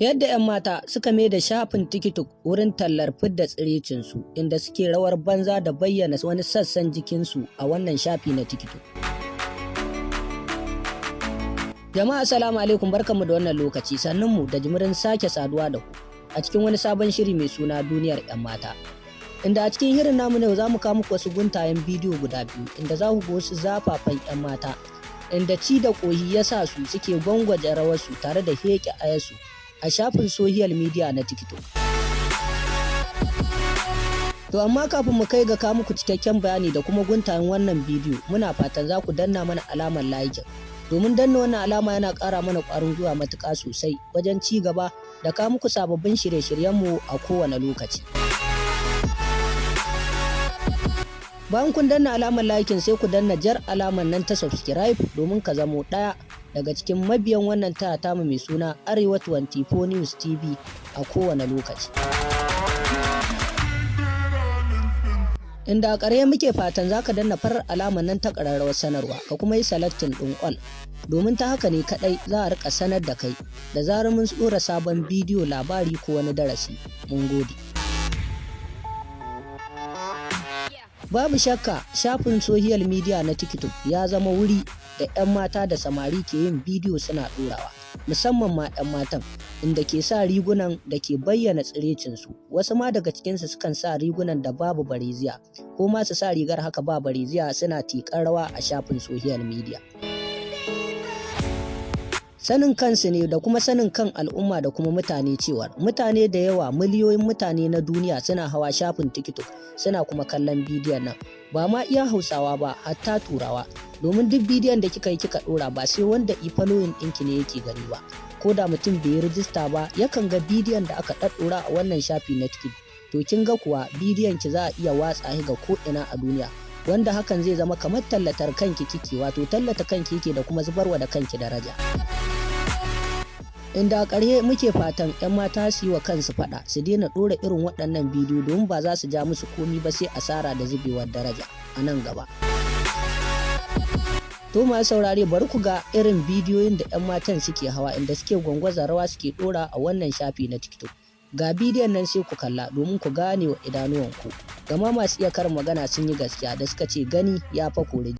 Yadda 'yan mata suka mai da shafin TikTok wurin tallar fidda tsirecinsu, inda suke rawar banza da bayyana wani sassan jikinsu a wannan shafi na TikTok. Jama'a assalamu alaikum, barkanmu da wannan lokaci, sannunmu da jimirin sake saduwa da ku a cikin wani sabon shiri mai suna duniyar 'yan mata. Inda a cikin hirin namu ne za mu kawo muku wasu guntayen bidiyo guda biyu, inda za ku ga wasu zafafan 'yan mata, inda ci da ƙohi ya sa su suke gwangwaje rawarsu tare da heƙe ayarsu a shafin social media na TikTok. To amma kafin mu kai ga kawo muku cikakken bayani da kuma guntayen wannan bidiyo, muna fatan za ku danna mana alamar like. Domin danna wannan alama yana ƙara mana ƙwarin gwiwa matuƙa sosai wajen ci gaba da kawo muku sababbin shirye-shiryenmu a kowane lokaci. Bayan kun danna alamar like sai ku danna jar alamar nan ta subscribe domin ka zamo ɗaya daga cikin mabiyan wannan taya mu mai suna Arewa 24 News TV a kowane lokaci. Inda a ƙarshe muke fatan za ka danna farar alamar nan ta ƙararrawar sanarwa ka kuma yi selecting ɗin all, domin ta haka ne kaɗai za a riƙa sanar da kai da zarar mun tsora sabon bidiyo, labari ko wani darasi. Mun gode. Babu shakka shafin social media na TikTok ya zama wuri da 'yan mata da samari ke yin bidiyo suna ɗorawa, musamman ma 'yan matan, inda ke sa rigunan da ke bayyana tsirecinsu. Wasu ma daga cikinsu sukan sa rigunan da babu bareziya, ko ma su sa rigar haka ba bareziya suna tiƙar rawa a shafin social media. Sanin kansu ne da kuma sanin kan al'umma da kuma mutane cewar mutane da yawa, miliyoyin mutane na duniya suna hawa shafin TikTok suna kuma kallon bidiyon nan, ba ma iya Hausawa ba, hatta Turawa, domin duk bidiyon da kika yi kika ɗora ba sai wanda following ɗinki ne yake gani ba. Ko da mutum bai yi rijista ba yakan ga bidiyon da aka ɗaɗɗora a wannan shafi na TikTok. To kin ga kuwa bidiyon ki za a iya watsa shi ga ko'ina a duniya, wanda hakan zai zama kamar tallatar kanki kike, wato tallata kanki yake da kuma zubarwa da kanki daraja. Inda a ƙarshe muke fatan 'yan mata su yi wa kansu faɗa, su daina ɗora irin waɗannan bidiyo domin ba za su ja musu komi ba sai asara da zubewar daraja a nan gaba. To masu saurare, bari ku ga irin bidiyoyin da 'yan matan suke hawa, inda suke gwangwaza rawa suke ɗora a wannan shafi na TikTok. Ga bidiyon nan sai ku kalla domin ku gane wa idanuwanku. Gama masu iya karin magana sun yi gaskiya da suka ce gani ya fa kore.